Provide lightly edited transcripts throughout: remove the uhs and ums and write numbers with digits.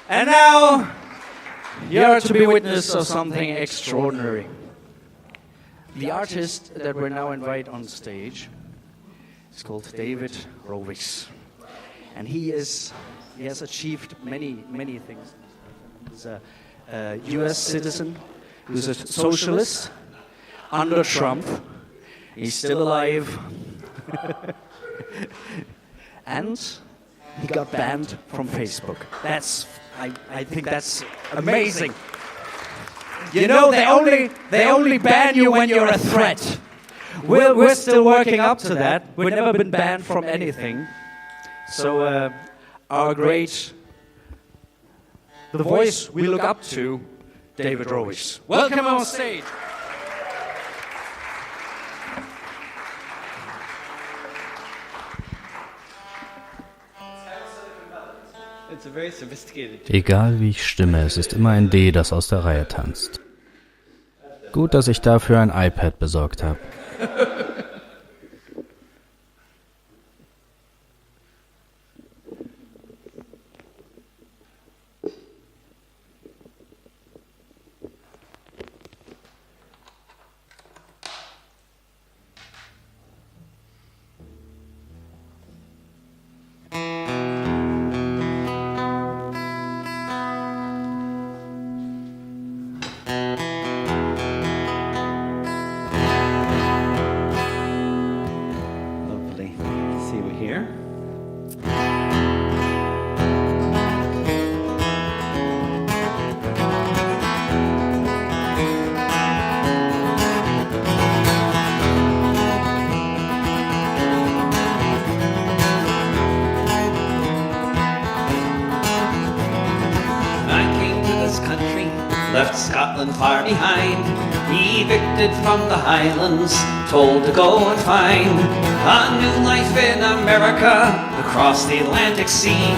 And now, you're to be witness of something extraordinary. The artist that we're now invite on stage is called David Rovics. And he has achieved many things. He's a US citizen, who's a socialist under Trump. He's still alive. And he got banned from Facebook. I think that's amazing. You know, they only ban you when you're a threat. We're still working up to that. We've never been banned from anything. So the voice we look up to, David Rovics. Welcome on stage. Egal wie ich stimme, es ist immer ein D, das aus der Reihe tanzt. Gut, dass ich dafür ein iPad besorgt habe. Left Scotland far behind, evicted from the Highlands, told to go and find a new life in America across the Atlantic Sea,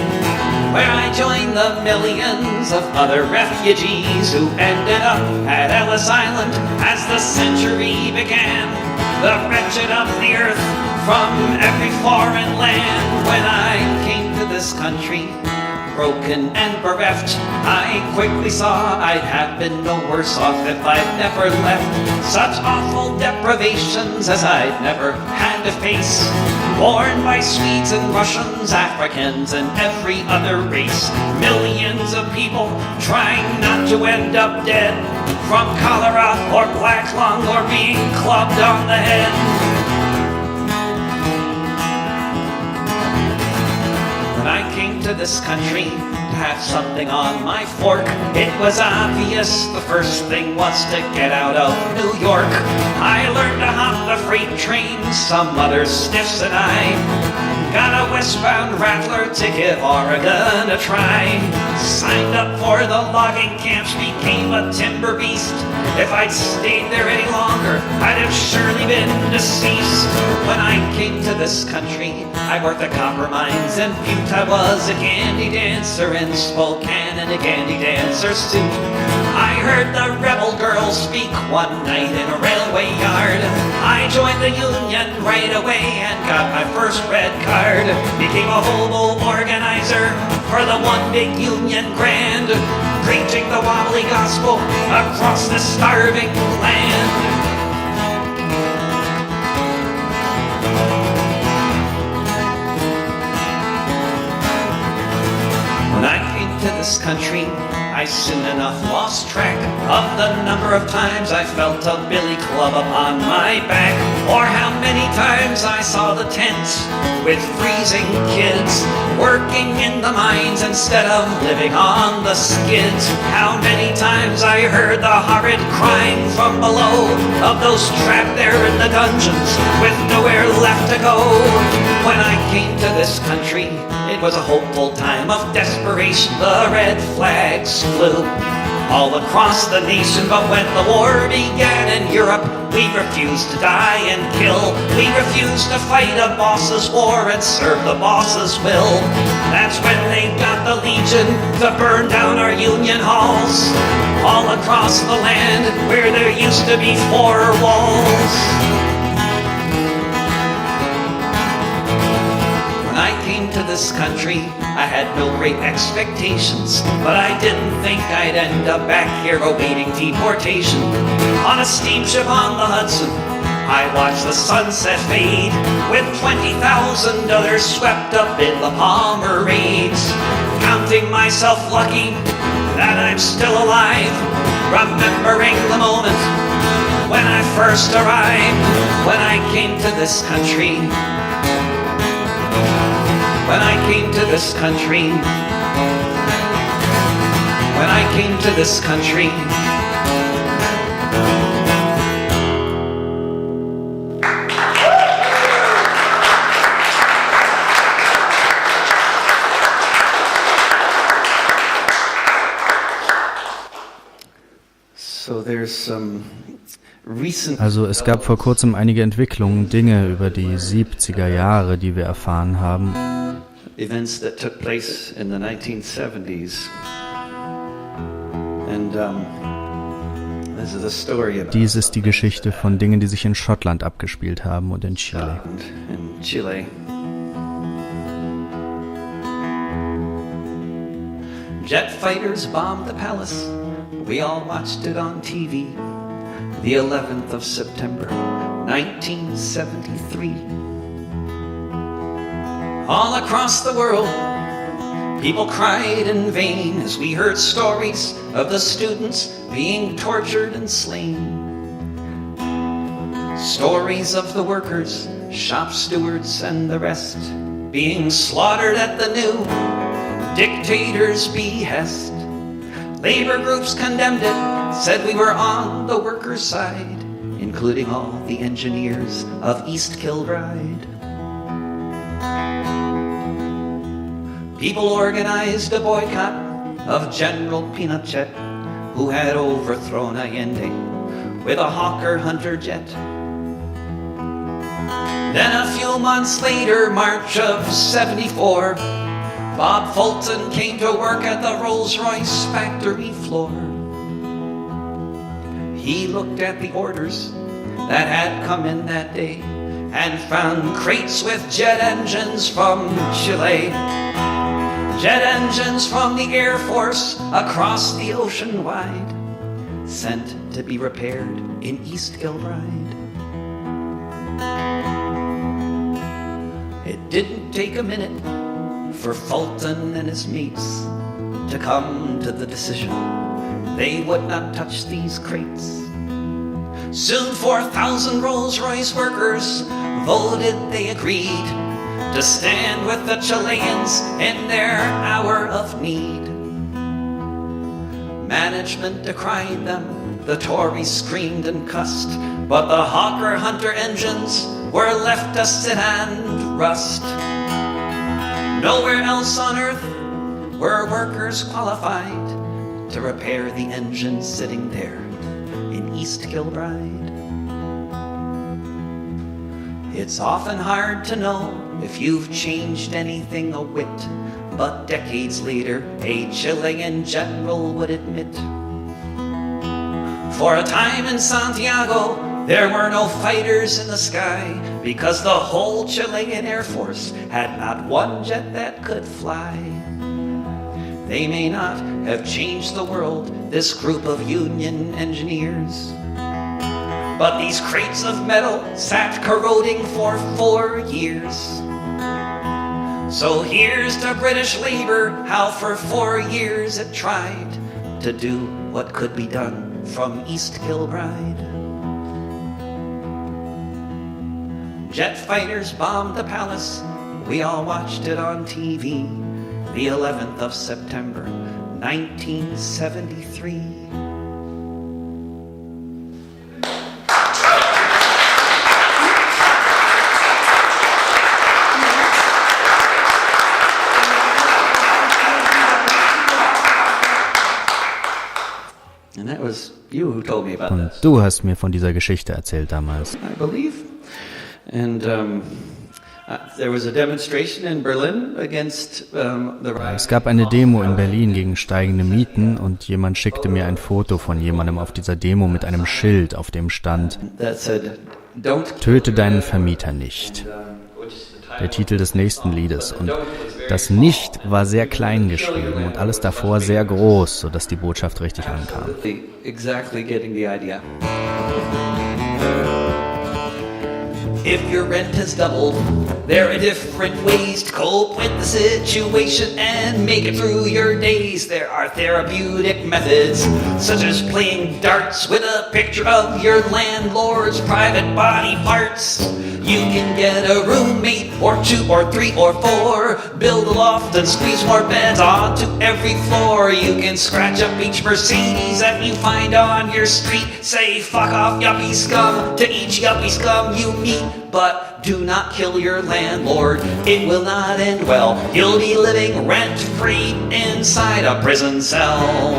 where I joined the millions of other refugees who ended up at Ellis Island as the century began. The wretched of the earth from every foreign land. When I came to this country, broken and bereft, I quickly saw I'd have been no worse off if I'd never left. Such awful deprivations as I'd never had to face, borne by Swedes and Russians, Africans and every other race. Millions of people trying not to end up dead from cholera or black lung or being clubbed on the head. I came to this country to have something on my fork. It was obvious the first thing was to get out of New York. I learned to hop the freight train, some other stiffs and I got a westbound rattler to give Oregon a try. Signed up for the logging camps, became a timber beast. If I'd stayed there any longer, I'd have surely been deceased. When I came to this country, I worked the copper mines in Butte. I was a gandy dancer in Spokane and a gandy dancer suit. I heard the rebel girls speak one night in a railway yard. I joined the union right away and got my first red card. Became a hobo organizer for the one big union grand, preaching the Wobbly gospel across this starving land. When I came to this country, I soon enough lost track of the number of times I felt a billy club upon my back, or how many times I saw the tents with freezing kids working in the mines instead of living on the skids. How many times I heard the horrid crying from below of those trapped there in the dungeons with nowhere left to go. When I came to this country, it was a hopeful time of desperation. The red flags flew all across the nation, but when the war began in Europe, we refused to die and kill. We refused to fight a boss's war and serve the boss's will. That's when they got the Legion to burn down our union halls all across the land where there used to be 4 walls. When I came to this this country, I had no great expectations, but I didn't think I'd end up back here awaiting deportation. On a steamship on the Hudson, I watched the sunset fade, with 20,000 others swept up in the Pomerades. Counting myself lucky that I'm still alive, remembering the moment when I first arrived, when I came to this country. When I came to this country. When I came to this country. So there's some recent. Also es gab vor kurzem einige Entwicklungen, Dinge über die 70er Jahre, die wir erfahren haben. Events that took place in the 1970s. And this is a story about Dies ist die Geschichte von Dingen, die sich in Schottland abgespielt haben und in Chile. in Chile. Jet fighters bombed the palace. We all watched it on TV. The 11th of September, 1973. All across the world, people cried in vain as we heard stories of the students being tortured and slain. Stories of the workers, shop stewards and the rest being slaughtered at the new dictator's behest. Labor groups condemned it, said we were on the workers' side, including all the engineers of East Kilbride. People organized a boycott of General Pinochet, who had overthrown Allende with a Hawker-Hunter jet. Then a few months later, March of '74, Bob Fulton came to work at the Rolls-Royce factory floor. He looked at the orders that had come in that day and found crates with jet engines from Chile. Jet engines from the Air Force across the ocean wide, sent to be repaired in East Kilbride. It didn't take a minute for Fulton and his mates to come to the decision they would not touch these crates. Soon 4,000 Rolls-Royce workers voted they agreed to stand with the Chileans in their hour of need. Management decried them, the Tories screamed and cussed, but the Hawker-Hunter engines were left to sit and rust. Nowhere else on earth were workers qualified to repair the engines sitting there in East Kilbride. It's often hard to know if you've changed anything a whit, but decades later, a Chilean general would admit. For a time in Santiago, there were no fighters in the sky, because the whole Chilean Air Force had not one jet that could fly. They may not have changed the world, this group of union engineers, but these crates of metal sat corroding for 4 years. So here's to British Labour, how for 4 years it tried to do what could be done from East Kilbride. Jet fighters bombed the palace, we all watched it on TV, the 11th of September, 1973. And that was you who told me about Und this. du hast mir von dieser Geschichte erzählt damals. I believe. And there was a demonstration in Berlin against the rise. Es gab eine Demo in Berlin gegen steigende Mieten und jemand schickte mir ein Foto von jemandem auf dieser Demo mit einem Schild, auf dem stand: That said, "Don't Töte deinen Vermieter nicht." Der Titel des nächsten Liedes. Und Das Nicht war sehr klein geschrieben und alles davor sehr groß, sodass die Botschaft richtig ankam. Exactly getting the idea. If your rent has doubled, there are different ways to cope with the situation and make it through your days. There are therapeutic methods, such as playing darts with a picture of your landlord's private body parts. You can get a roommate, or 2 or 3 or 4, build a loft and squeeze more beds onto every floor. You can scratch up each Mercedes that you find on your street. Say fuck off yuppie scum to each yuppie scum you meet. But do not kill your landlord, it will not end well. You'll be living rent-free inside a prison cell.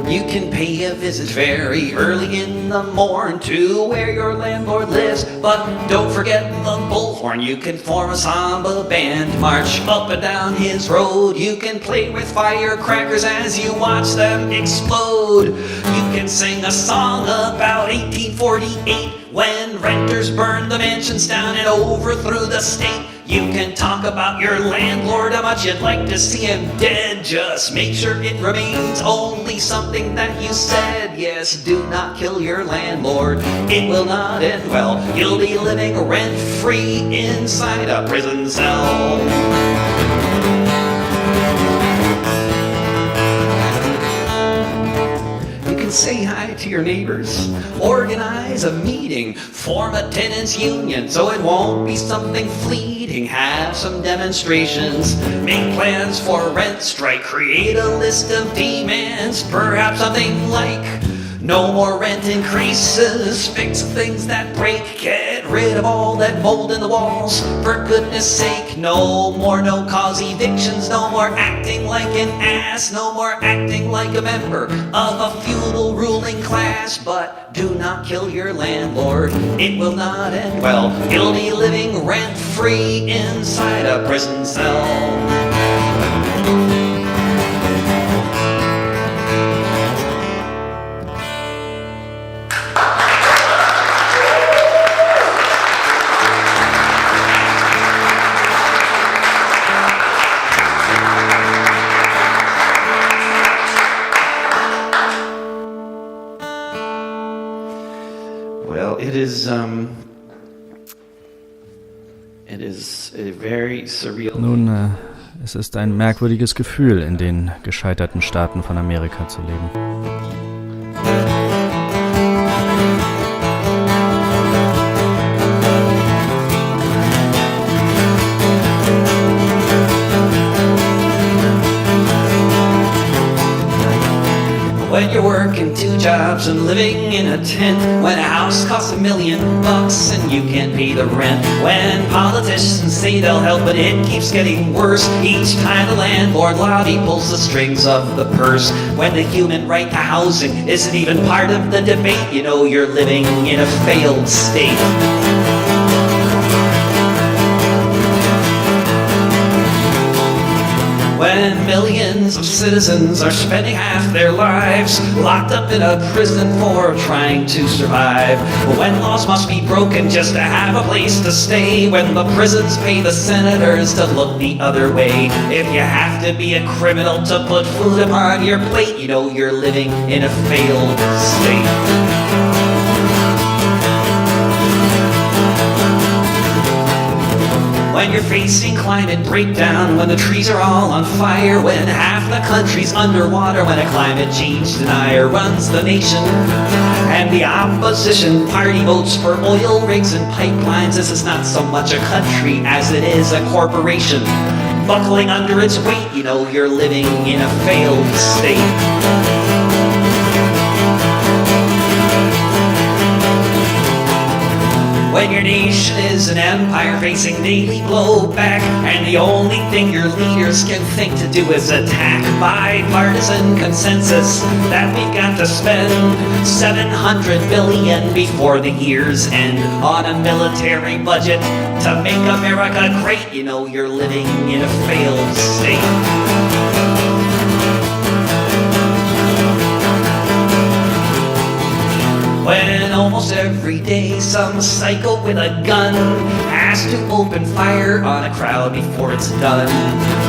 You can pay a visit very early in the morn to where your landlord lives, but don't forget the bullhorn. You can form a samba band, march up and down his road. You can play with firecrackers as you watch them explode. You can sing a song about 1848 when renters burned the mansions down and overthrew the state. You can talk about your landlord, how much you'd like to see him dead. Just make sure it remains only something that you said. Yes, do not kill your landlord, it will not end well. You'll be living rent-free inside a prison cell. Say hi to your neighbors, organize a meeting, form a tenants union so it won't be something fleeting. Have some demonstrations, make plans for rent strike, create a list of demands, perhaps something like no more rent increases, fix things that break, get rid of all that mold in the walls, for goodness sake. No more no-cause evictions, no more acting like an ass, no more acting like a member of a feudal ruling class. But do not kill your landlord, it will not end well. You'll be living rent-free inside a prison cell. It is a very surreal. Nun, es ist ein merkwürdiges Gefühl, in den gescheiterten Staaten von Amerika zu leben. When you're working 2 jobs and living in a tent, when a house costs $1 million and you can't pay the rent, when politicians say they'll help but it keeps getting worse each time the landlord lobby pulls the strings of the purse, when the human right to housing isn't even part of the debate, you know you're living in a failed state. When millions of citizens are spending half their lives locked up in a prison for trying to survive. When laws must be broken just to have a place to stay. When the prisons pay the senators to look the other way. If you have to be a criminal to put food upon your plate, you know you're living in a failed state. When you're facing climate breakdown, when the trees are all on fire, when half the country's underwater, when a climate change denier runs the nation, and the opposition party votes for oil rigs and pipelines. This is not so much a country as it is a corporation buckling under its weight, you know you're living in a failed state. When your nation is an empire facing daily blowback, and the only thing your leaders can think to do is attack, bipartisan consensus that we've got to spend $700 billion before the year's end on a military budget to make America great, you know you're living in a failed state. when almost every day some psycho with a gun has to open fire on a crowd before it's done.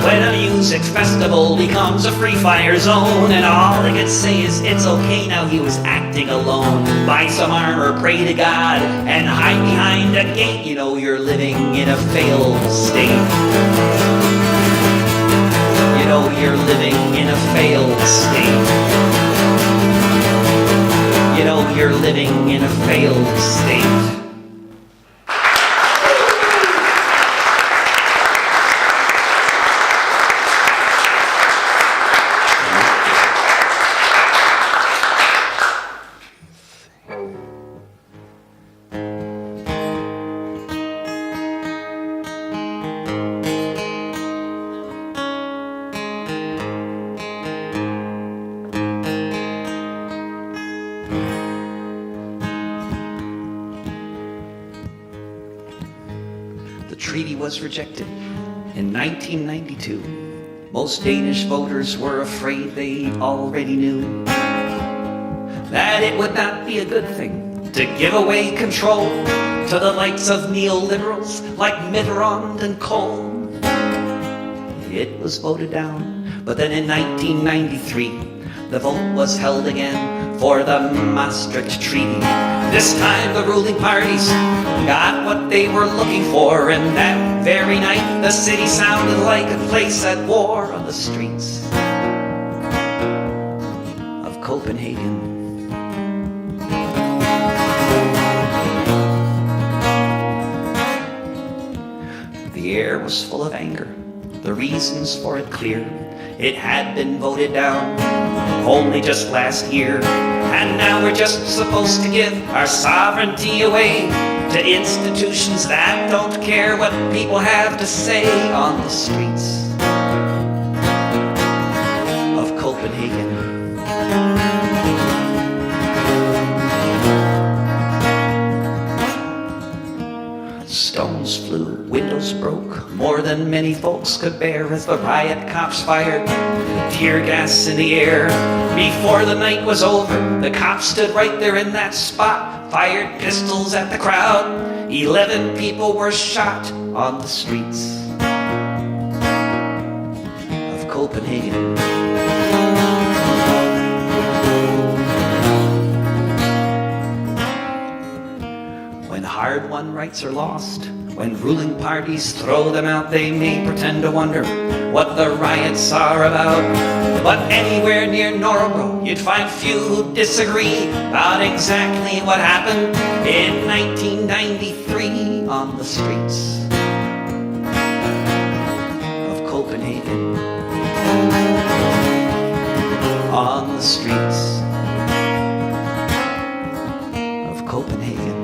When a music festival becomes a free fire zone and all they could say is it's okay now he was acting alone. Buy some armor, pray to God, and hide behind a gate. You know you're living in a failed state. You know you're living in a failed state. You know you're living in a failed state. The treaty was rejected in 1992. Most Danish voters were afraid they already knew that it would not be a good thing to give away control to the likes of neoliberals like Mitterrand and Kohl. It was voted down, but then in 1993, the vote was held again for the Maastricht Treaty. This time the ruling parties got what they were looking for, and that very night the city sounded like a place at war on the streets of Copenhagen. The air was full of anger, the reasons for it clear. It had been voted down only just last year, and now we're just supposed to give our sovereignty away to institutions that don't care what people have to say on the streets of Copenhagen. Stones flew, windows broke, more than many folks could bear as the riot cops fired tear gas in the air. Before the night was over, the cops stood right there in that spot, fired pistols at the crowd. 11 people were shot on the streets of Copenhagen. When hard-won rights are lost, when ruling parties throw them out, they may pretend to wonder what the riots are about. But anywhere near Nuremberg, you'd find few who disagree about exactly what happened in 1993 on the streets of Copenhagen. On the streets of Copenhagen.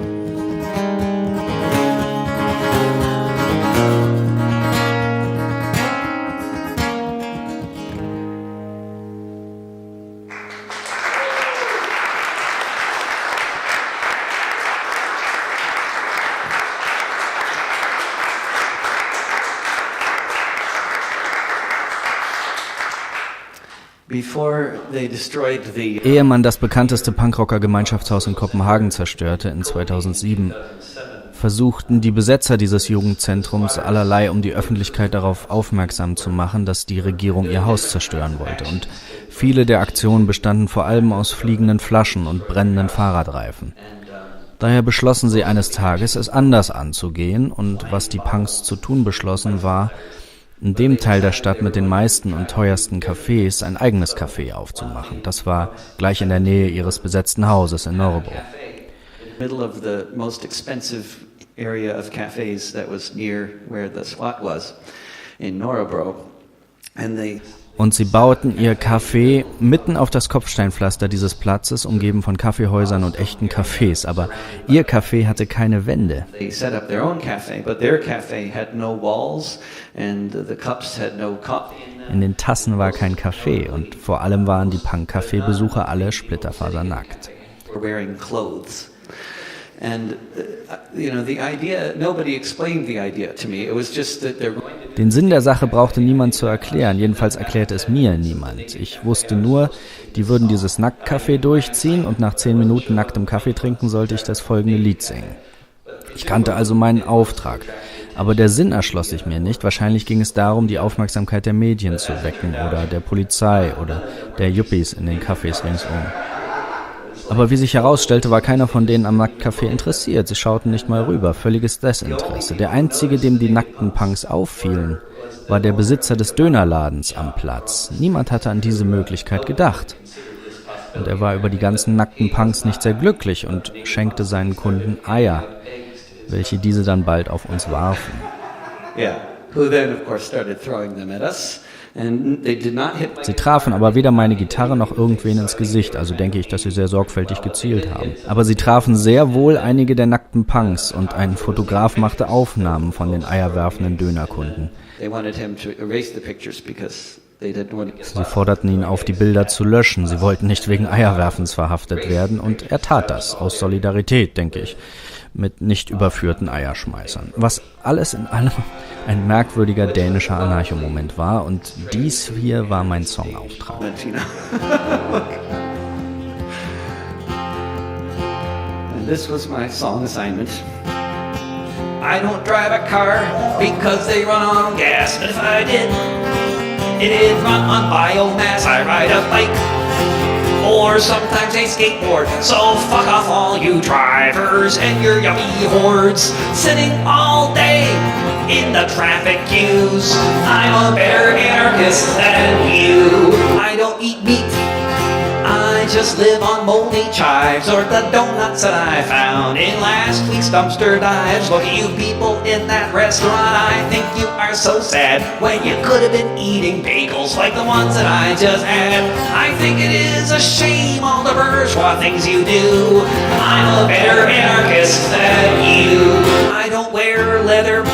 Ehe man das bekannteste Punkrocker-Gemeinschaftshaus in Kopenhagen zerstörte in 2007, versuchten die Besetzer dieses Jugendzentrums allerlei, um die Öffentlichkeit darauf aufmerksam zu machen, dass die Regierung ihr Haus zerstören wollte. Und viele der Aktionen bestanden vor allem aus fliegenden Flaschen und brennenden Fahrradreifen. Daher beschlossen sie eines Tages, es anders anzugehen, und was die Punks zu tun beschlossen, war, in dem Teil der Stadt mit den meisten und teuersten Cafés ein eigenes Café aufzumachen. Das war gleich in der Nähe ihres besetzten Hauses in Nørrebro. Middle of the most expensive area of cafes that was near where the SWAT was in Nørrebro, and Und sie bauten ihr Café mitten auf das Kopfsteinpflaster dieses Platzes, umgeben von Kaffeehäusern und echten Cafés. Aber ihr Café hatte keine Wände. They set up their own cafe, but their cafe had no walls and the cups had no coffee. In den Tassen war kein Kaffee und vor allem waren die Punk-Café-Besucher alle splitterfasernackt. Wearing clothes. And the idea, nobody explained the idea to me. It was just that they're going to... Den Sinn der Sache brauchte niemand zu erklären, jedenfalls erklärte es mir niemand. Ich wusste nur, die würden dieses Nacktcafé durchziehen und nach 10 Minuten nacktem Kaffee trinken sollte ich das folgende Lied singen. Ich kannte also meinen Auftrag, aber der Sinn erschloss sich mir nicht. Wahrscheinlich ging es darum, die Aufmerksamkeit der Medien zu wecken oder der Polizei oder der Yuppies in den Cafés ringsum. Aber wie sich herausstellte, war keiner von denen am Nacktcafé interessiert. Sie schauten nicht mal rüber. Völliges Desinteresse. Der einzige, dem die nackten Punks auffielen, war der Besitzer des Dönerladens am Platz. Niemand hatte an diese Möglichkeit gedacht. Und er war über die ganzen nackten Punks nicht sehr glücklich und schenkte seinen Kunden Eier, welche diese dann bald auf uns warfen. Yeah, who then of course started throwing them at us. Sie trafen aber weder meine Gitarre noch irgendwen ins Gesicht, also denke ich, dass sie sehr sorgfältig gezielt haben. Aber sie trafen sehr wohl einige der nackten Punks und ein Fotograf machte Aufnahmen von den eierwerfenden Dönerkunden. Sie forderten ihn auf, die Bilder zu löschen. Sie wollten nicht wegen Eierwerfens verhaftet werden und er tat das, aus Solidarität, denke ich, mit nicht überführten Eierschmeißern. Was alles in allem ein merkwürdiger dänischer Anarcho-Moment war und dies hier war mein Songauftrag. And this was my song assignment. I don't drive a car because they run on gas, but if I did, it'd run on biomass. I ride a bike or sometimes a skateboard, so fuck off all you drivers and your yummy hordes sitting all day in the traffic queues. I'm a better anarchist than you. I don't eat meat, I just live on moldy chives or the donuts that I found in last week's dumpster dives. Look at you people in that restaurant, I think you are so sad when you could have been eating bagels like the ones that I just had. I think it is a shame all the bourgeois things you do. I'm a better anarchist than you. I don't wear leather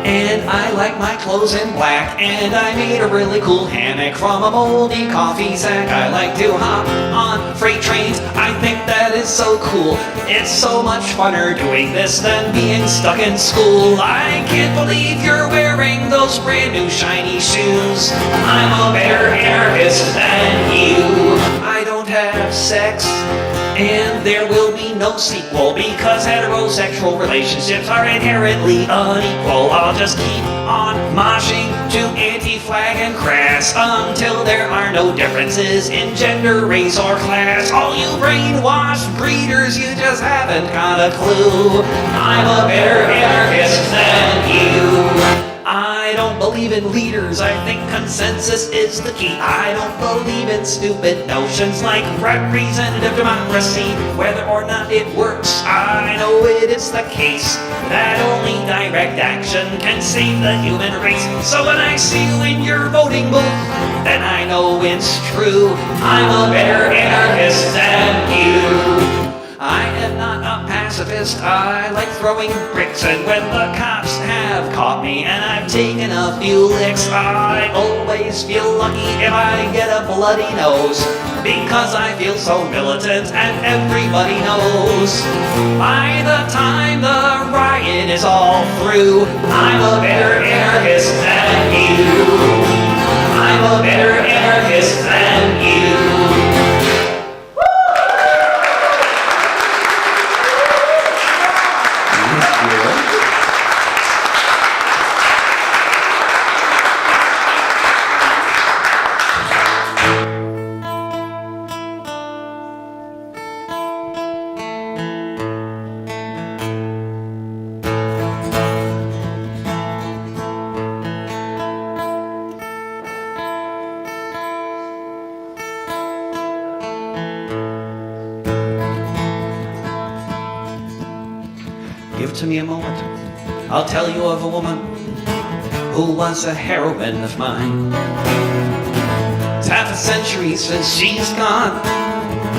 and I like my clothes in black, and I made a really cool hammock from a moldy coffee sack. I like to hop on freight trains, I think that is so cool. It's so much funner doing this than being stuck in school. I can't believe you're wearing those brand new shiny shoes. I'm a better anarchist than you. I don't have sex, and there will be no sequel because heterosexual relationships are inherently unequal. I'll just keep on moshing to Anti-Flag and Crass until there are no differences in gender, race, or class. All you brainwashed breeders, you just haven't got a clue. I'm a better anarchist than you. I don't believe in leaders, I think consensus is the key. I don't believe in stupid notions like representative democracy. Whether or not it works, I know it is the case that only direct action can save the human race. So when I see you in your voting booth, then I know it's true. I'm a better anarchist than you. I am not a pacifist, I like throwing bricks, and when the cops have caught me and I've taken a few licks, I always feel lucky if I get a bloody nose, because I feel so militant and everybody knows. By the time the riot is all through, I'm a better anarchist than you. I'm a better anarchist than you. Give to me a moment, I'll tell you of a woman who was a heroine of mine. It's half a century since she's gone,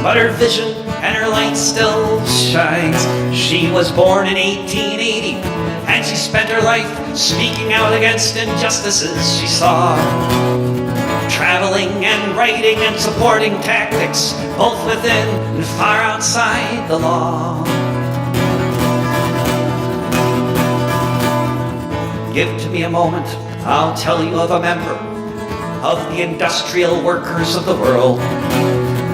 but her vision and her light still shines. She was born in 1880, and she spent her life speaking out against injustices she saw. Traveling and writing and supporting tactics, both within and far outside the law. Give to me a moment, I'll tell you of a member of the industrial workers of the world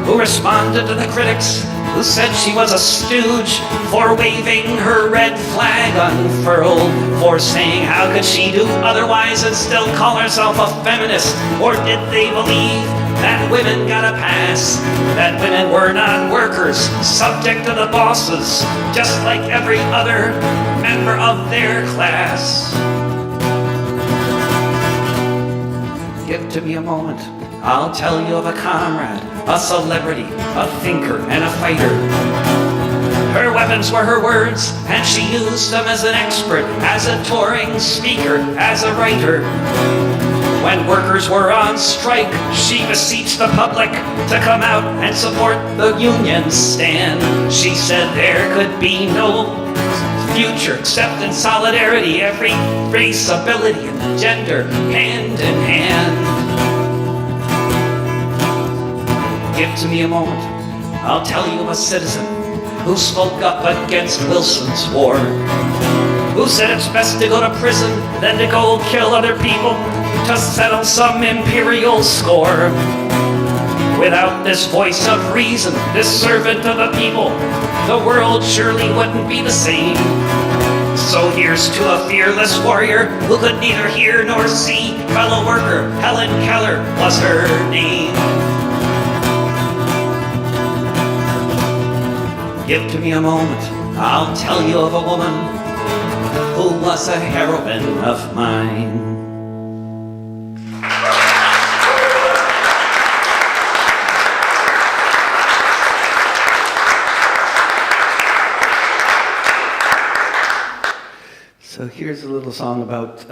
who responded to the critics who said she was a stooge for waving her red flag unfurled, for saying how could she do otherwise and still call herself a feminist? Or did they believe that women got a pass, that women were not workers, subject to the bosses, just like every other member of their class? Give to me a moment, I'll tell you of a comrade, a celebrity, a thinker, and a fighter. Her weapons were her words, and she used them as an expert, as a touring speaker, as a writer. When workers were on strike, she beseeched the public to come out and support the union's stand. She said there could be no future except in solidarity, every race, ability, and gender, hand in hand. Give to me a moment, I'll tell you of a citizen who spoke up against Wilson's war, who said it's best to go to prison than to go kill other people to settle some imperial score. Without this voice of reason, this servant of the people, the world surely wouldn't be the same. So here's to a fearless warrior who could neither hear nor see. Fellow worker Helen Keller was her name. Give to me a moment, I'll tell you of a woman who was a heroine of mine. So here's a little song about,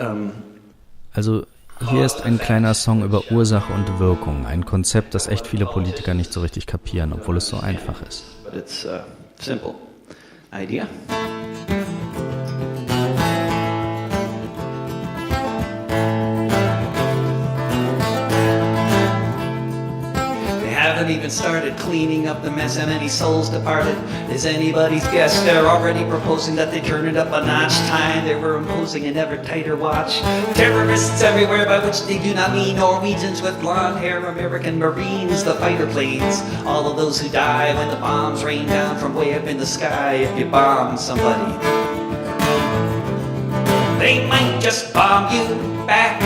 Also hier ist ein kleiner Song über Ursache und Wirkung, ein Konzept, das echt viele Politiker nicht so richtig kapieren, obwohl es so einfach ist. but it's a simple idea. Haven't even started cleaning up the mess, and any souls departed is anybody's guess. They're already proposing that they turn it up a notch. Time they were imposing an ever tighter watch. Terrorists everywhere, by which they do not mean Norwegians with blonde hair, American Marines, the fighter planes, all of those who die when the bombs rain down from way up in the sky. If you bomb somebody, they might just bomb you back.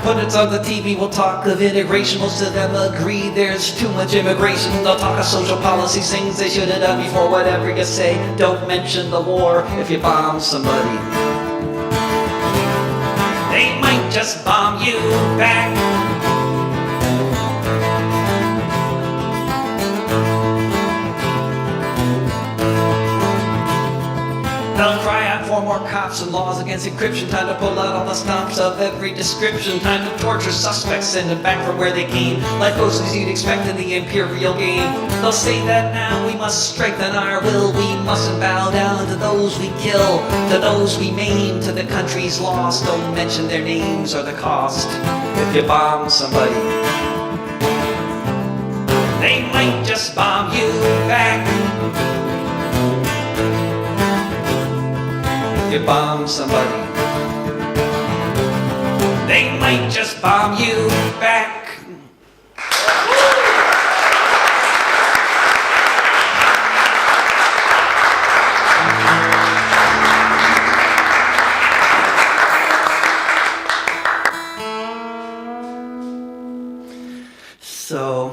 Pundits on the TV will talk of integration. Most of them agree there's too much immigration. They'll talk of social policy, things they should have done before. Whatever you say, don't mention the war if you bomb somebody. They might just bomb you back. They'll cry out for more cops and laws against encryption. Time to pull out all the stops of every description. Time to torture suspects, send them back from where they came. Life goes as you'd expect in the imperial game. They'll say that now we must strengthen our will. We mustn't bow down to those we kill, to those we maim, to the countries lost. Don't mention their names or the cost if you bomb somebody. They might just bomb you back. You bomb somebody, they might just bomb you back. So,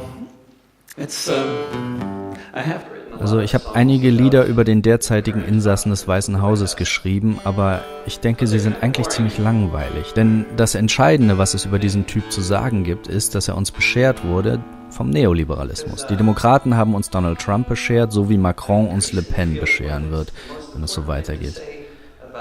it's I have to. Also ich habe einige Lieder über den derzeitigen Insassen des Weißen Hauses geschrieben, aber ich denke, sie sind eigentlich ziemlich langweilig. Denn das Entscheidende, was es über diesen Typ zu sagen gibt, ist, dass er uns beschert wurde vom Neoliberalismus. Die Demokraten haben uns Donald Trump beschert, so wie Macron uns Le Pen bescheren wird, wenn es so weitergeht.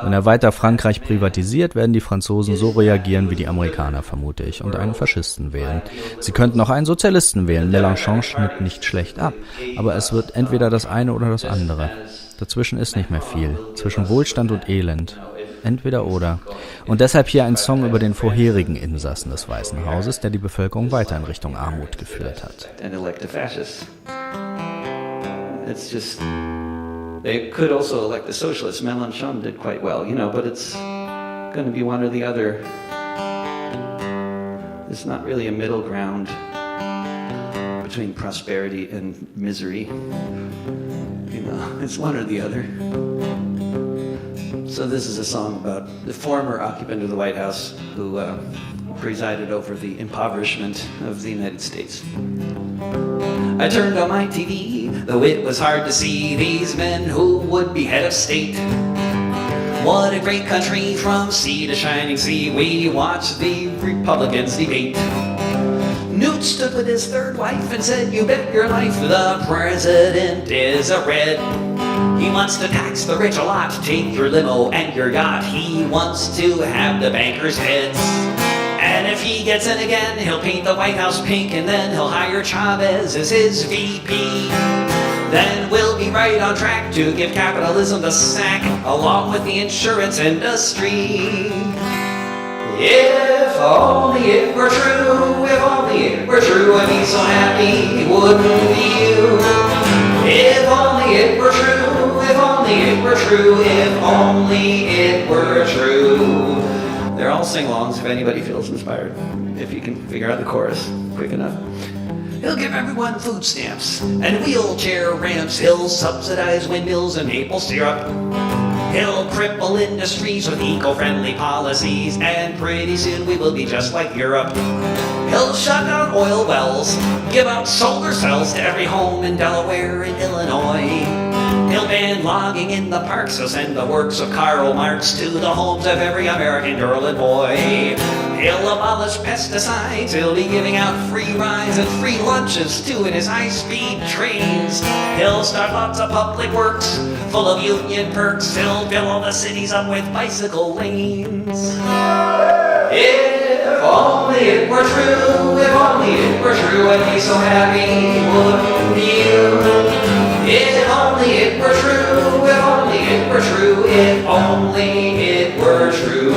Wenn er weiter Frankreich privatisiert, werden die Franzosen so reagieren wie die Amerikaner, vermute ich, und einen Faschisten wählen. Sie könnten auch einen Sozialisten wählen. Mélenchon schnitt nicht schlecht ab. Aber es wird entweder das eine oder das andere. Dazwischen ist nicht mehr viel. Zwischen Wohlstand und Elend. Entweder oder. Und deshalb hier ein Song über den vorherigen Insassen des Weißen Hauses, der die Bevölkerung weiter in Richtung Armut geführt hat. They could also elect the socialists. Mélenchon did quite well, but it's going to be one or the other. There's not really a middle ground between prosperity and misery. It's one or the other. So this is a song about the former occupant of the White House who presided over the impoverishment of the United States. I turned on my TV, though it was hard to see these men who would be head of state. What a great country from sea to shining sea. We watched the Republicans debate. Newt stood with his third wife and said, "You bet your life the president is a red. He wants to tax the rich a lot, take your limo and your yacht. He wants to have the bankers' heads. And if he gets in again, he'll paint the White House pink, and then he'll hire Chavez as his VP. Then we'll be right on track to give capitalism the sack, along with the insurance industry. If only it were true, if only it were true, I'd be so happy, wouldn't you? If only it were true, if only it were true, if only it were true." They're all sing-alongs if anybody feels inspired, if you can figure out the chorus quick enough. He'll give everyone food stamps and wheelchair ramps. He'll subsidize windmills and maple syrup. He'll cripple industries with eco-friendly policies, and pretty soon we will be just like Europe. He'll shut down oil wells, give out solar cells to every home in Delaware and Illinois. He'll ban logging in the parks. He'll send the works of Karl Marx to the homes of every American girl and boy. He'll abolish pesticides. He'll be giving out free rides and free lunches too in his high-speed trains. He'll start lots of public works full of union perks. He'll fill all the cities up with bicycle lanes. If only it were true, if only it were true, I'd be so happy, wouldn't you? If only it were true, if only it were true, if only it were true.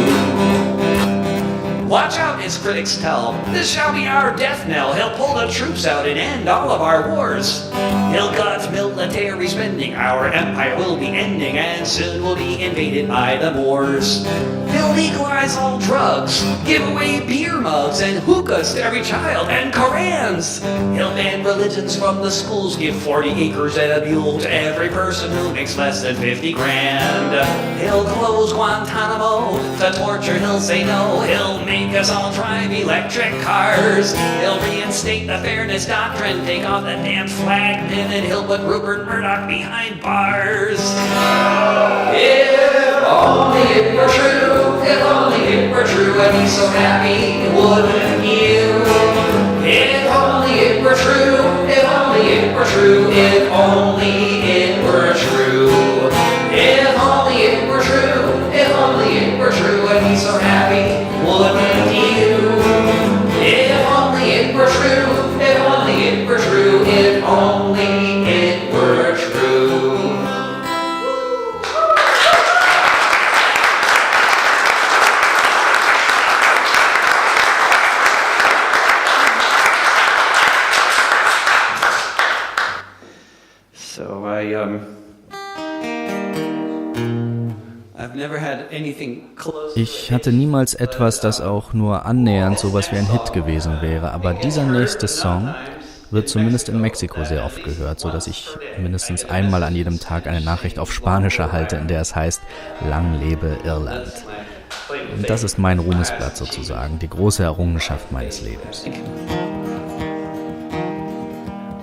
Watch out, his critics tell, this shall be our death knell. He'll pull the troops out and end all of our wars. He'll cut military spending, our empire will be ending, and soon we'll be invaded by the Moors. He'll legalize all drugs, give away beer mugs and hookahs to every child, and Korans. He'll ban religions from the schools, give 40 acres and a mule to every person who makes less than 50 grand. He'll close Guantanamo to torture, he'll say no. He'll make us all drive electric cars. He'll reinstate the fairness doctrine, take off the damn flag pin, and he'll put Rupert Murdoch behind bars. If only it were true, if only it were true, I'd be so happy, wouldn't you? If only it were true, if only it were true, if only it were true. If only it were true, if only it were true, I'd be so happy, wouldn't you? If only it were true, if only it were true, if only it were true. So I've never had anything close. Ich hatte niemals etwas, das auch nur annähernd sowas wie ein Hit gewesen wäre, aber dieser nächste Song wird zumindest in Mexiko sehr oft gehört, sodass ich mindestens einmal an jedem Tag eine Nachricht auf Spanisch erhalte, in der es heißt, Lang lebe Irland. Und das ist mein Ruhmesblatt sozusagen, die große Errungenschaft meines Lebens.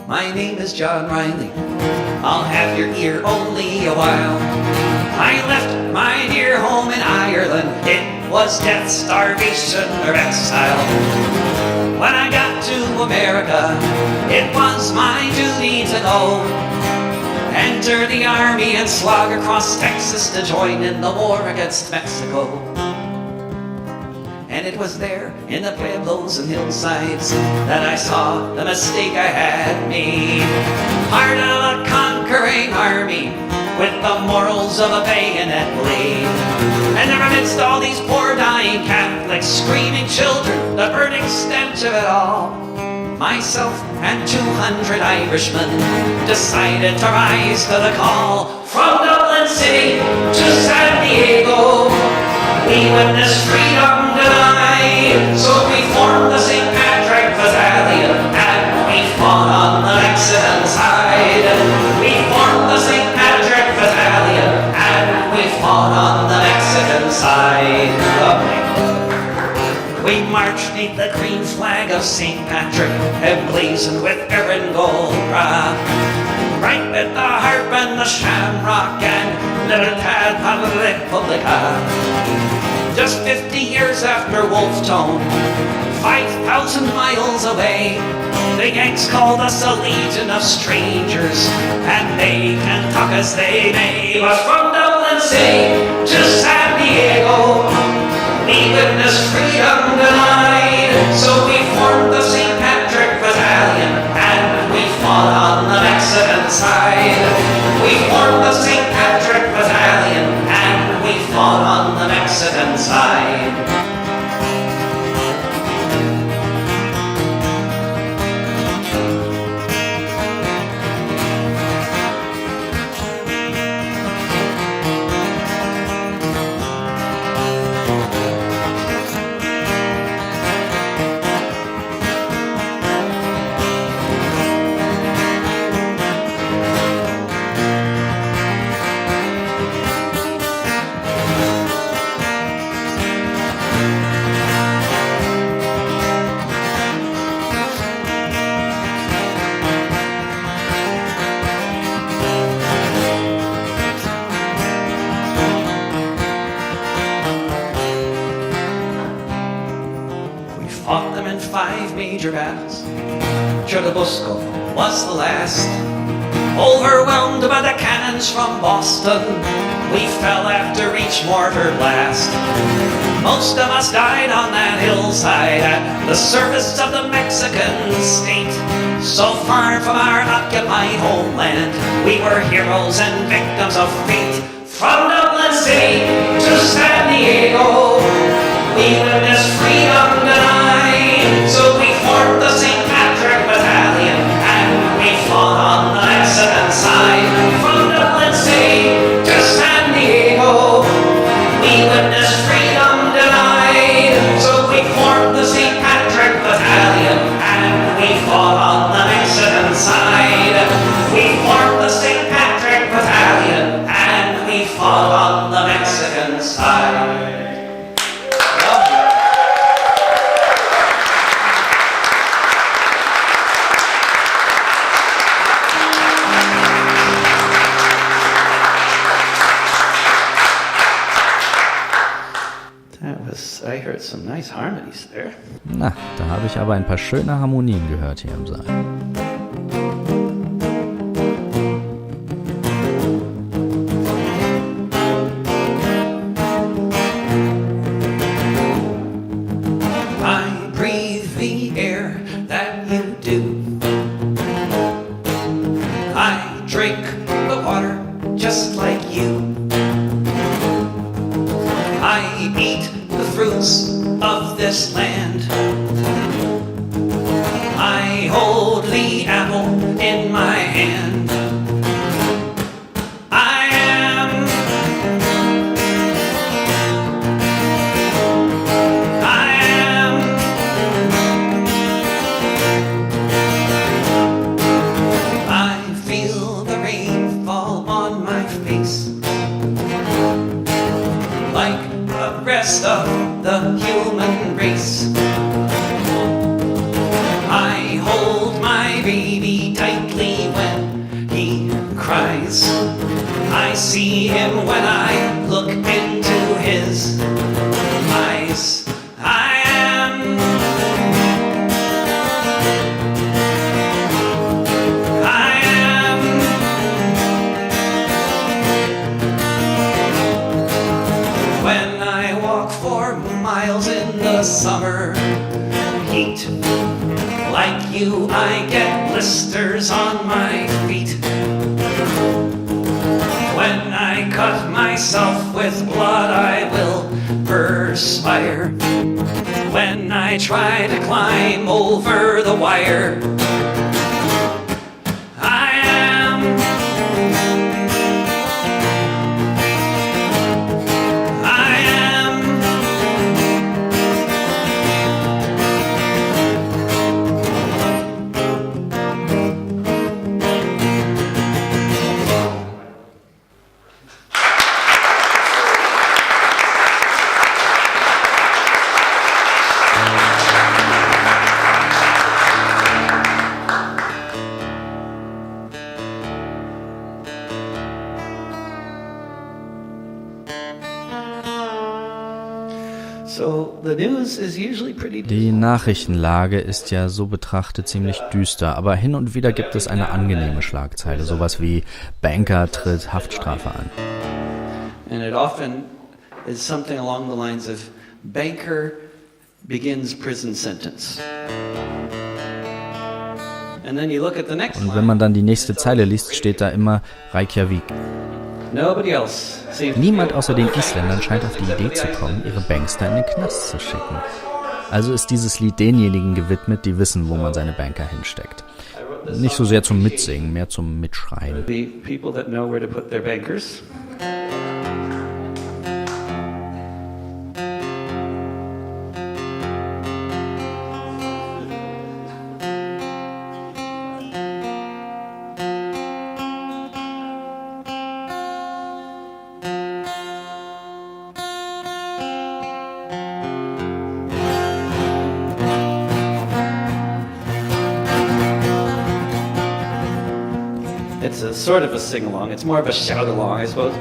My name is John Riley, I'll have your ear only a while. I left my dear home in Ireland, it was death, starvation, or exile. When I got to America, it was my duty to go. Enter the army and slog across Texas to join in the war against Mexico. And it was there, in the pueblos and hillsides, that I saw the mistake I had made. Part of a conquering army, with the morals of a bayonet blade. And there amidst all these poor dying Catholics, screaming children, the burning stench of it all, myself and 200 Irishmen decided to rise to the call. From Dublin City to San Diego, we witnessed freedom denied. So we formed the St. Patrick Battalion and we fought on the Mexican side. We formed the St. Patrick Battalion and we fought on the Mexican side. We marched neath the green flag of St. Patrick, emblazoned with Erin gold bra. Right at the harp and the shamrock and Libertad Republica. Just 50 years after Wolftown, 5,000 miles away, the Yanks called us a legion of strangers, and they can talk as they may. But from Dublin City to San Diego, we witnessed freedom denied. So we formed the St. Patrick Battalion and we fought on the Mexican side. We formed the St. Patrick Battalion and we fought on the Mexican side. Fought them in 5 major battles. Churubusco was the last. Overwhelmed by the cannons from Boston, we fell after each mortar blast. Most of us died on that hillside at the service of the Mexican state. So far from our occupied homeland, we were heroes and victims of fate. From Dublin City to San Diego, we witnessed freedom denied. So we formed the St. Patrick Battalion and we fought on the Mexican side. From Dublin City to San Diego, we witnessed freedom denied. So we formed the St. Patrick Battalion and we fought on the Mexican side. We formed the St. Patrick Battalion and we fought on the Mexican side. I heard some nice harmonies there. Na, da habe ich aber ein paar schöne Harmonien gehört hier im Saal. I breathe the air that you do. I drink the water just like you. I eat the fruits of this land. I hold the apple in my hand. I am I feel the rain fall on my face, like the rest of the human race. I hold my baby tightly when he cries. I see him when I look into his eyes. I am when I walk for miles in the summer heat. Like you, I get blisters on my feet. When I cut myself with blood, I will perspire. When I try to climb over the wire, I am Die Nachrichtenlage ist ja so betrachtet ziemlich düster, aber hin und wieder gibt es eine angenehme Schlagzeile, sowas wie Banker tritt Haftstrafe an. And it often is something along the lines of banker begins prison sentence. And then you look at the next Und wenn man dann die nächste Zeile liest, steht da immer Reykjavik. Niemand außer den Isländern scheint auf die Idee zu kommen, ihre Bankster in den Knast zu schicken. Also ist dieses Lied denjenigen gewidmet, die wissen, wo man seine Banker hinsteckt. Nicht so sehr zum Mitsingen, mehr zum Mitschreien. It's a sort of a sing-along. It's more of a shout-along, I suppose.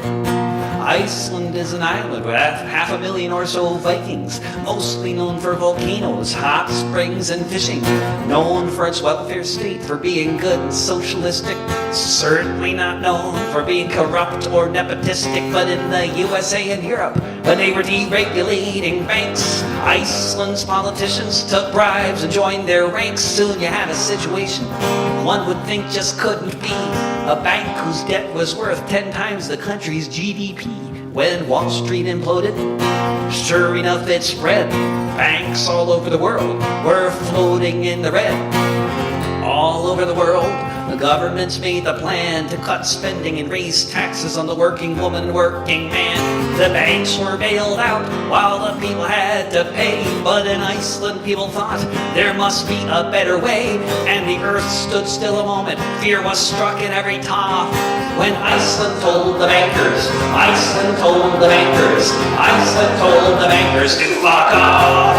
Iceland is an island with 500,000 or so Vikings, mostly known for volcanoes, hot springs, and fishing. Known for its welfare state, for being good and socialistic. Certainly not known for being corrupt or nepotistic, but in the USA and Europe, when they were deregulating banks, Iceland's politicians took bribes and joined their ranks. Soon you had a situation one would think just couldn't be. A bank whose debt was worth 10 times the country's GDP. When Wall Street imploded, sure enough it spread. Banks all over the world were floating in the red. All over the world, the governments made the plan to cut spending and raise taxes on the working woman and working man. The banks were bailed out while the people had to pay. But in Iceland, people thought there must be a better way. And the earth stood still a moment. Fear was struck in every top. When Iceland told the bankers, Iceland told the bankers, Iceland told the bankers to fuck off.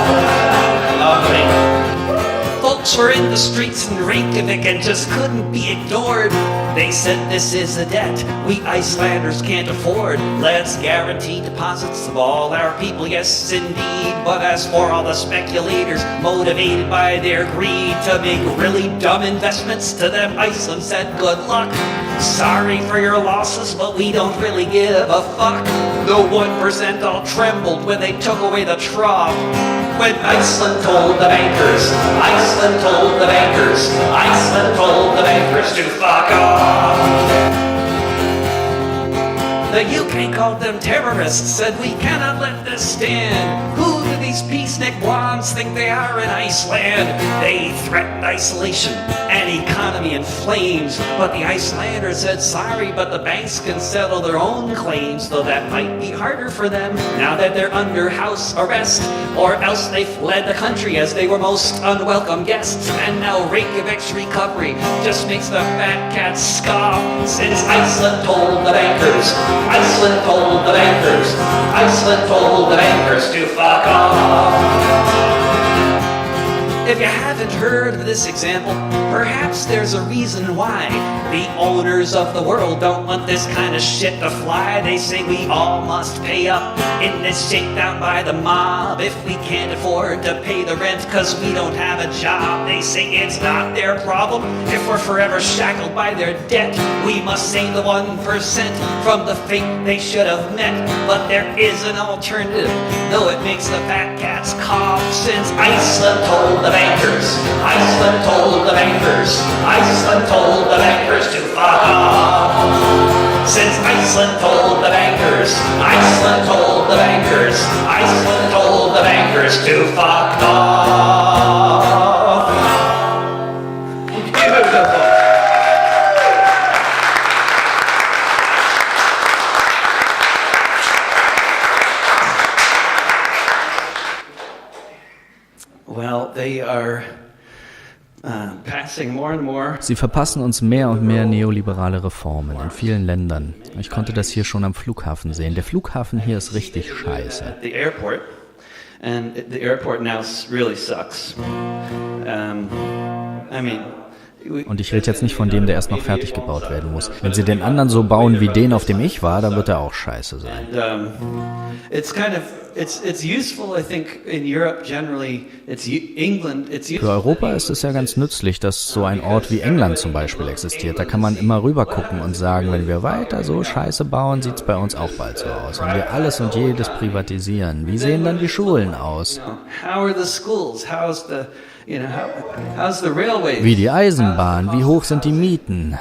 Folks were in the streets in Reykjavik and just couldn't be ignored. They said this is a debt we Icelanders can't afford. Let's guarantee deposits of all our people, yes indeed. But as for all the speculators motivated by their greed to make really dumb investments, to them Iceland said good luck. Sorry for your losses, but we don't really give a fuck. The 1% all trembled when they took away the trough. When Iceland told the bankers, Iceland told the bankers, Iceland told the bankers to fuck off. The UK called them terrorists, said we cannot let this stand. Who do these peacenik blondes think they are in Iceland? They threatened isolation and economy in flames. But the Icelanders said sorry, but the banks can settle their own claims. Though that might be harder for them now that they're under house arrest. Or else they fled the country as they were most unwelcome guests. And now Reykjavik's recovery just makes the fat cats scoff. Since Iceland told the bankers, Iceland told the bankers, Iceland told the bankers to fuck off. If you haven't heard of this example, perhaps there's a reason why. The owners of the world don't want this kind of shit to fly. They say we all must pay up in this shakedown by the mob. If we can't afford to pay the rent cause we don't have a job, they say it's not their problem. If we're forever shackled by their debt, we must save the 1% from the fate they should have met. But there is an alternative, though it makes the fat cats cough. Since Iceland told the bankers, Iceland told the bankers, Iceland told the bankers to fuck off. Since Iceland told the bankers, Iceland told the bankers, Iceland told the bankers to fuck off. Beautiful. Well, they are passing more and more. Sie verpassen uns mehr und mehr neoliberale Reformen in vielen Ländern. Ich konnte das hier schon am Flughafen sehen. Der Flughafen hier ist richtig scheiße. The airport, and the airport now really sucks. I mean, Und ich rede jetzt nicht von dem, der erst noch fertig gebaut werden muss. Wenn sie den anderen so bauen wie den, auf dem ich war, dann wird er auch scheiße sein. Für Europa ist es ja ganz nützlich, dass so ein Ort wie England zum Beispiel existiert. Da kann man immer rüber gucken und sagen, wenn wir weiter so scheiße bauen, sieht es bei uns auch bald so aus. Wenn wir alles und jedes privatisieren, wie sehen dann die Schulen aus? Wie die Eisenbahn, wie hoch sind die Mieten?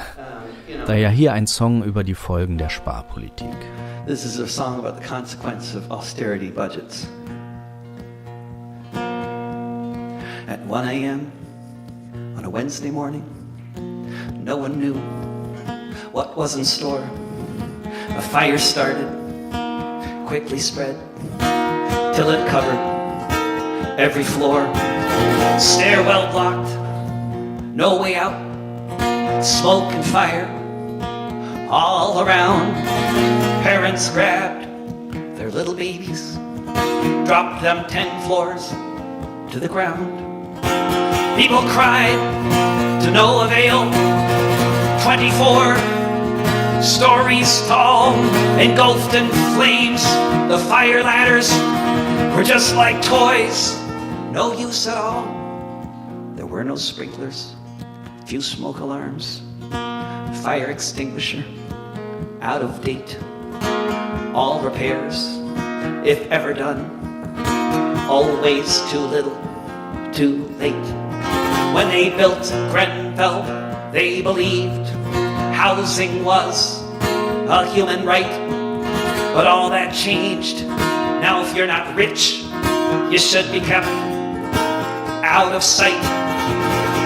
Daher hier ein Song über die Folgen der Sparpolitik. This is a song about the consequence of austerity budgets. At 1 a.m. on a Wednesday morning, no one knew what was in store. A fire started, quickly spread, till it covered every floor. Stairwell blocked, no way out, smoke and fire all around. Parents grabbed their little babies, dropped them 10 floors to the ground. People cried to no avail, 24 stories tall, engulfed in flames. The fire ladders were just like toys, no use at all. There were no sprinklers, few smoke alarms, fire extinguisher out of date. All repairs, if ever done, always too little, too late. When they built Grenfell, they believed housing was a human right. But all that changed. Now if you're not rich, you should be kept out of sight,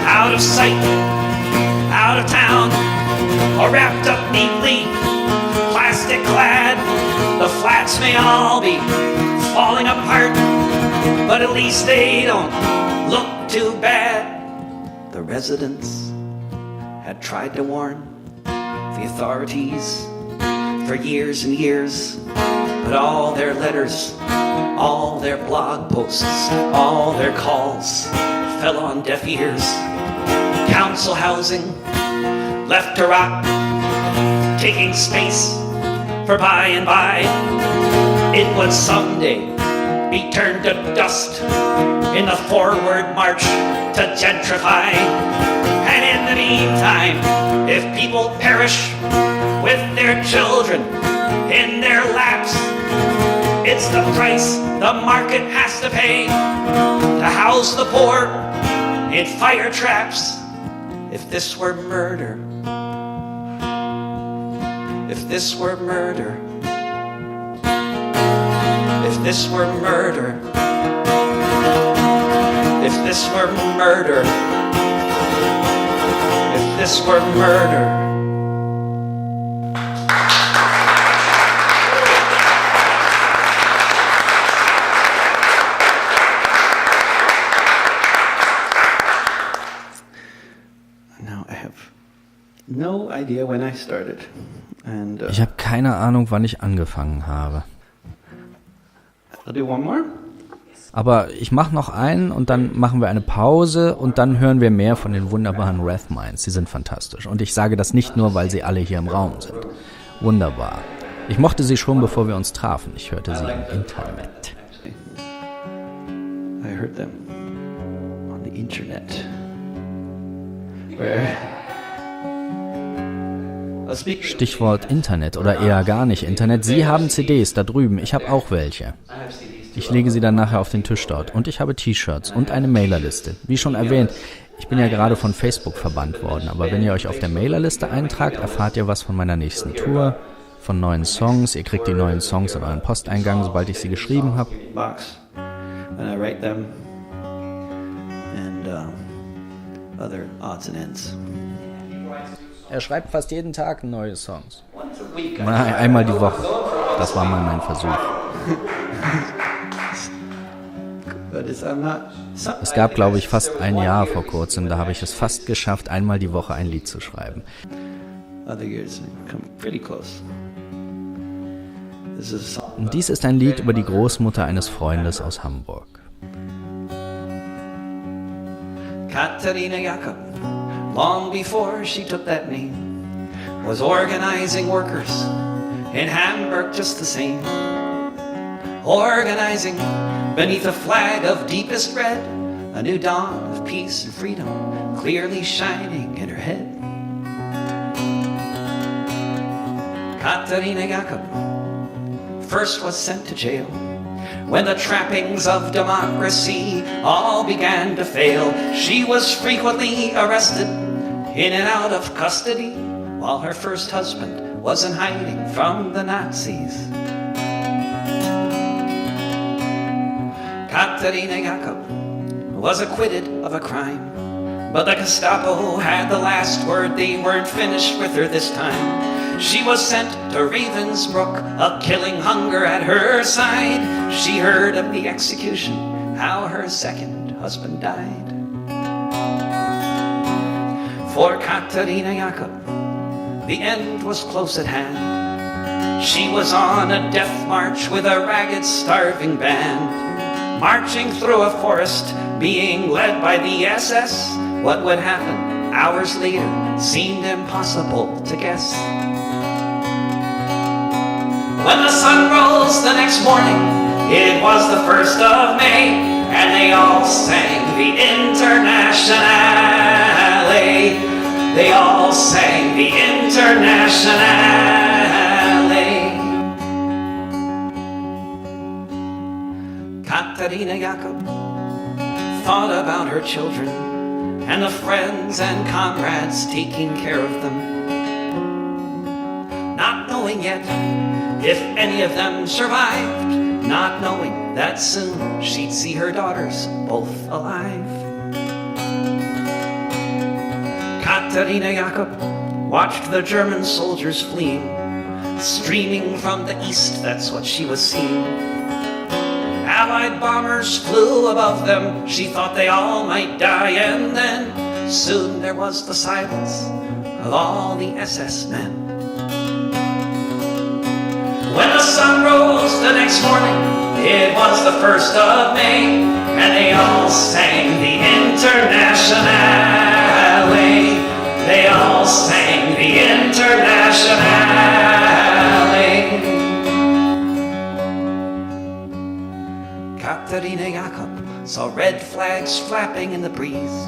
out of sight, out of town, or wrapped up neatly, plastic clad. The flats may all be falling apart, but at least they don't look too bad. The residents had tried to warn the authorities for years and years, but all their letters, all their blog posts, all their calls fell on deaf ears. Council housing left to rot, taking space for by and by. It would someday be turned to dust in the forward march to gentrify. And in the meantime, if people perish with their children in their laps, it's the price the market has to pay to house the poor in fire traps. If this were murder, if this were murder, if this were murder, if this were murder, if this were murder. Now I have no idea when I started. Ich habe keine Ahnung, wann ich angefangen habe. I'll do one more. Aber ich mache noch einen und dann machen wir eine Pause und dann hören wir mehr von den wunderbaren Rathmines. Sie sind fantastisch. Und ich sage das nicht nur, weil sie alle hier im Raum sind. Wunderbar. Ich mochte sie schon, bevor wir uns trafen. Ich hörte sie im Internet. I heard them on the Internet. Stichwort Internet oder eher gar nicht Internet. Sie haben CDs da drüben, ich habe auch welche. Ich lege sie dann nachher auf den Tisch dort. Und ich habe T-Shirts und eine Mailerliste. Wie schon erwähnt, ich bin ja gerade von Facebook verbannt worden. Aber wenn ihr euch auf der Mailerliste eintragt, erfahrt ihr was von meiner nächsten Tour, von neuen Songs. Ihr kriegt die neuen Songs in euren Posteingang, sobald ich sie geschrieben habe. Other odds and ends. Er schreibt fast jeden Tag neue Songs. Nein, einmal die Woche. Das war mal mein Versuch. Es gab, glaube ich, fast ein Jahr vor kurzem, da habe ich es fast geschafft, einmal die Woche ein Lied zu schreiben. Und dies ist ein Lied über die Großmutter eines Freundes aus Hamburg. Katerina Jakob long before she took that name, was organizing workers in Hamburg just the same. Organizing beneath a flag of deepest red, a new dawn of peace and freedom clearly shining in her head. Katharina Jakob first was sent to jail when the trappings of democracy all began to fail. She was frequently arrested, in and out of custody, while her first husband was in hiding from the Nazis. Katharina Jakob was acquitted of a crime, but the Gestapo had the last word. They weren't finished with her this time. She was sent to Ravensbrück, a killing hunger at her side. She heard of the execution, how her second husband died. For Katharina Jakob, the end was close at hand. She was on a death march with a ragged, starving band, marching through a forest, being led by the SS. What would happen hours later seemed impossible to guess. When the sun rose the next morning, it was the 1st of May, and they all sang the Internationale. They all sang the Internationale. Katharina Jakob thought about her children and the friends and comrades taking care of them, not knowing yet if any of them survived, not knowing that soon she'd see her daughters both alive. Katharina Jakob watched the German soldiers fleeing, streaming from the east, that's what she was seeing. Allied bombers flew above them, she thought they all might die, and then soon there was the silence of all the SS men. When the sun rose the next morning, it was the 1st of May, and they all sang the Internationale. They all sang the Internationale. Katharina Jakob saw red flags flapping in the breeze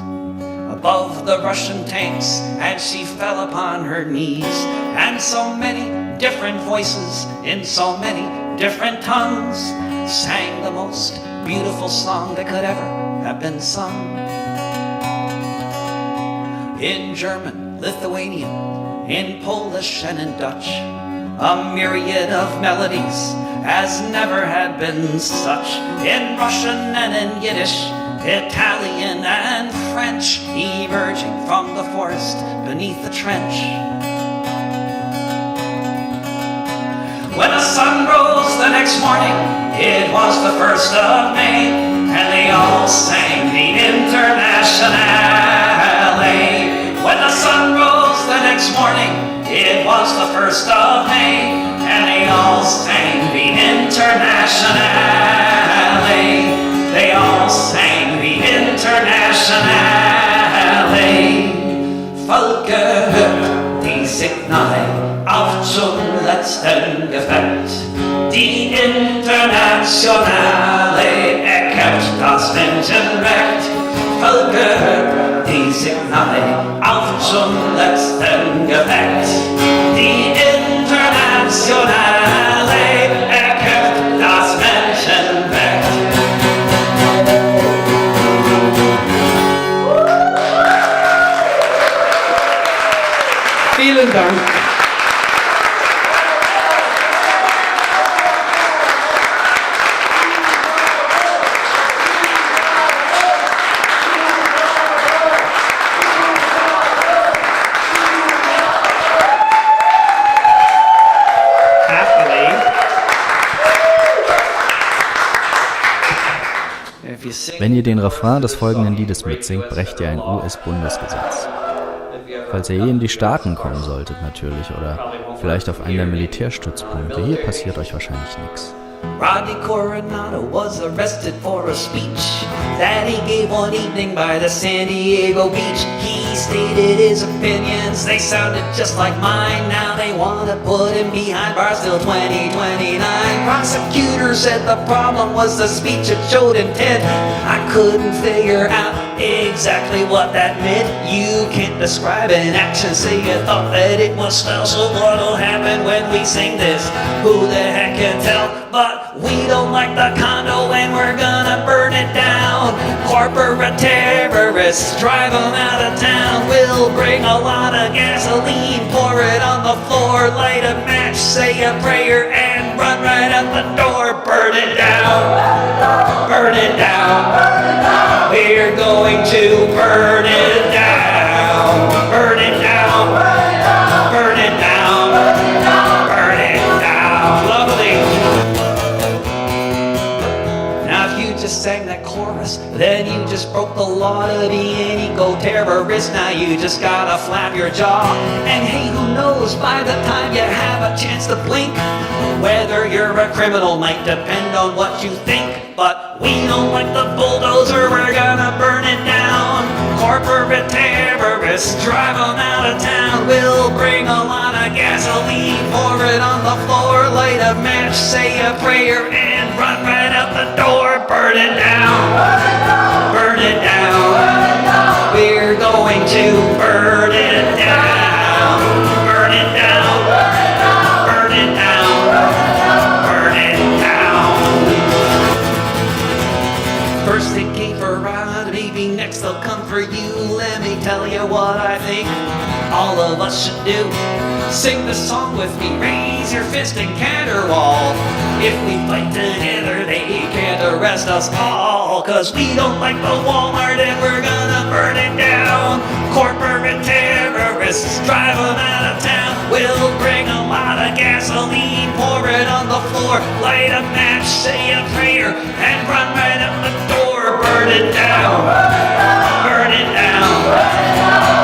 above the Russian tanks, and she fell upon her knees. And so many different voices in so many different tongues sang the most beautiful song that could ever have been sung. In German, Lithuanian, in Polish and in Dutch, a myriad of melodies as never had been such. In Russian and in Yiddish, Italian and French, emerging from the forest beneath the trench. When the sun rose the next morning, it was the 1st of May, and they all sang the Internationale. When the sun rose the next morning, it was the 1st of May, and they all sang the Internationale. They all sang the Internationale. Volke, hört die Signale auf zum letzten Gefecht. Die Internationale erkämpft das Menschenrecht. Volke, hört die Signale auf zum letzten Gefecht. Die Internationale erkämpft das Menschenrecht. Vielen Dank. Wenn ihr den Refrain des folgenden Liedes mitsingt, brecht ihr ein US-Bundesgesetz. Falls ihr je in die Staaten kommen solltet natürlich, oder vielleicht auf einen der Militärstützpunkte, hier passiert euch wahrscheinlich nichts. Rodney Coronado was arrested for a speech that he gave one evening by the San Diego beach. He stated his opinions, they sounded just like mine. Now they want to put him behind bars till 2029. Prosecutor said the problem was the speech, it showed intent. I couldn't figure out exactly what that meant. You can't describe an action, say you thought that it was spell. So what'll happen when we sing this? Who the heck can tell? But we don't like the condo and we're gonna burn it down. Corporate terrorists drive them out of town. We'll bring a lot of gasoline, pour it on the floor, light a match, say a prayer and run right out the door. Burn it down, burn it down. We're going to burn it down, burn it down, burn it down, burn it down. Lovely. Now if you just sang that chorus, then you just broke the law to be an eco-terrorist. Now you just gotta flap your jaw. And hey, who knows, by the time you have a chance to blink, whether you're a criminal might depend on what you think. But we don't like the bulldozer, we're gonna burn it down. Corporate terrorists drive them out of town. We'll bring a lot of gasoline, pour it on the floor, light a match, say a prayer and run right out the door. Burn it down, burn it down. We're going to burn it down, burn it down, burn it down, burn it down. First they came for Rod, maybe next they'll come for you. Let me tell you what I think all of us should do. Sing the song with me, raise your fist and caterwaul. If we fight together, they can't arrest us all. Cause we don't like the Walmart and we're gonna burn it down. Corporate terrorists drive them out of town. We'll bring a lot of gasoline, pour it on the floor, light a match, say a prayer, and run right out the door. Burn it down, burn it down.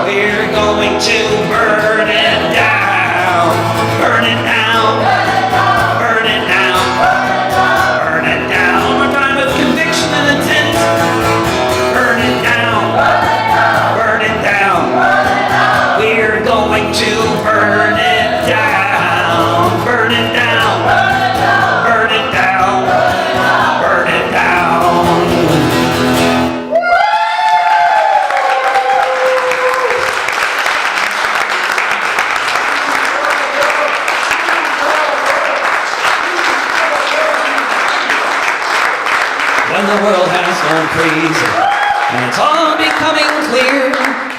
We're going to burn it down, burn it down, burn it down, burn it down. One more time with conviction and intent. Burn it down, burn it down. We're going to burn it down, burn it down, burn it down, burn it down. When the world has gone crazy and it's all becoming clear,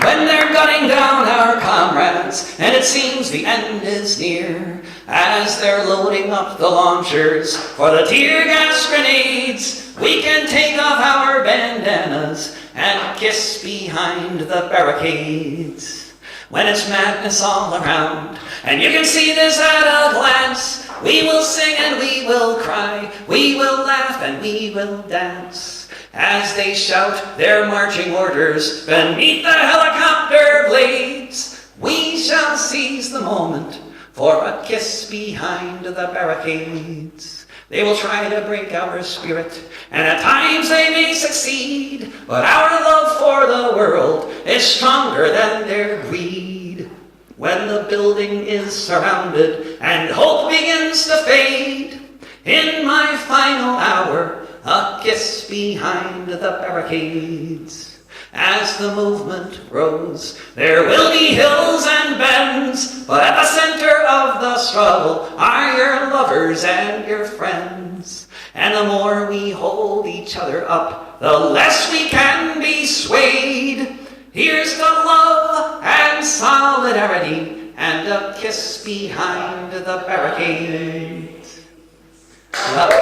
when they're gunning down our comrades and it seems the end is near, as they're loading up the launchers for the tear gas grenades, we can take off our bandanas and kiss behind the barricades. When it's madness all around and you can see this at a glance, we will sing and we will cry, we will laugh and we will dance, as they shout their marching orders beneath the helicopter blades. We shall seize the moment for a kiss behind the barricades. They will try to break our spirit, and at times they may succeed, but our love for the world is stronger than their greed. When the building is surrounded and hope begins to fade, in my final hour, a kiss behind the barricades. As the movement grows, there will be hills and bends, but at the center of the struggle are your lovers and your friends. And the more we hold each other up, the less we can be swayed. Here's the love and solidarity and a kiss behind the barricades. Love.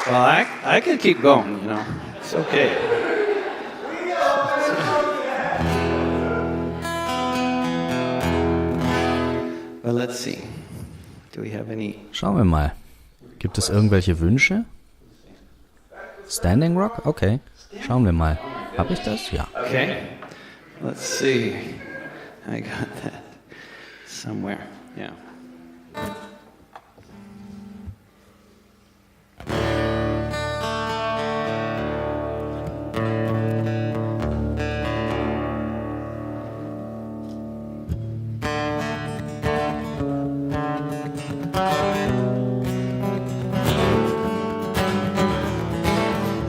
Well, I could keep going, you know. It's okay. Well, let's see. Do we have any? Schauen wir mal. Gibt es irgendwelche Wünsche? Standing Rock? Okay. Schauen wir mal. Hab ich das? Ja. Okay. Let's see. I got that somewhere. Yeah.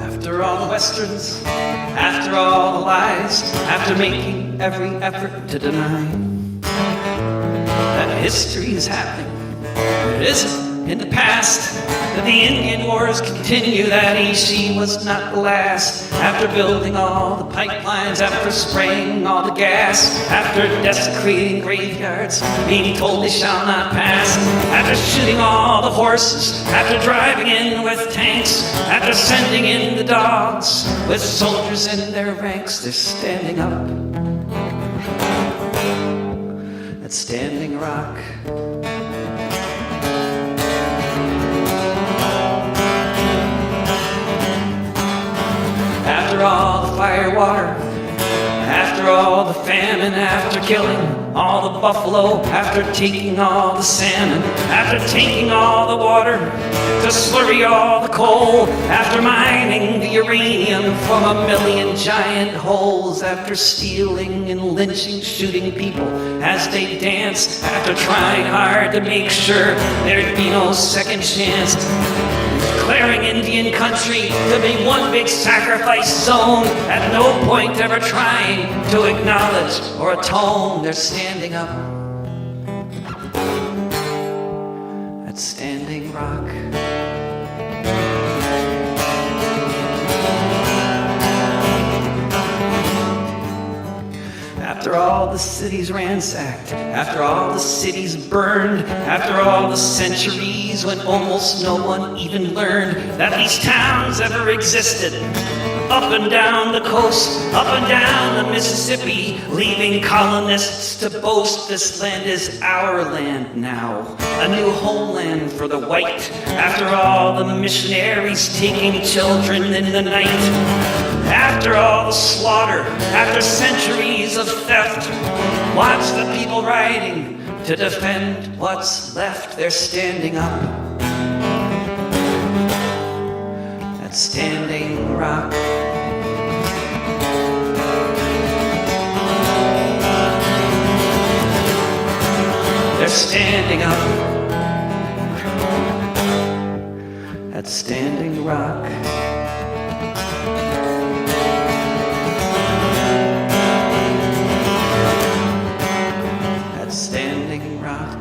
After all the westerns, after all the lies, after making every effort to deny that history is happening, it isn't in the past, that the Indian wars continue, that EC was not the last. After building all the pipelines, after spraying all the gas, after desecrating graveyards, being told they shall not pass, after shooting all the horses, after driving in with tanks, after sending in the dogs with soldiers in their ranks, they're standing up at Standing Rock. After all the fire water, after all the famine, after killing all the buffalo, after taking all the salmon, after taking all the water, to slurry all the coal, after mining the uranium from a million giant holes, after stealing and lynching, shooting people as they dance, after trying hard to make sure there'd be no second chance, declaring Indian country to be one big sacrifice zone, at no point ever trying to acknowledge or atone, they're standing up at Standing Rock. After all the cities ransacked, after all the cities burned, after all the centuries when almost no one even learned that these towns ever existed, up and down the coast, up and down the Mississippi, leaving colonists to boast this land is our land now, a new homeland for the white. After all the missionaries taking children in the night, after all the slaughter, after centuries of theft, watch the people riding to defend what's left. They're standing up at Standing Rock. They're standing up at Standing Rock. At Standing Rock.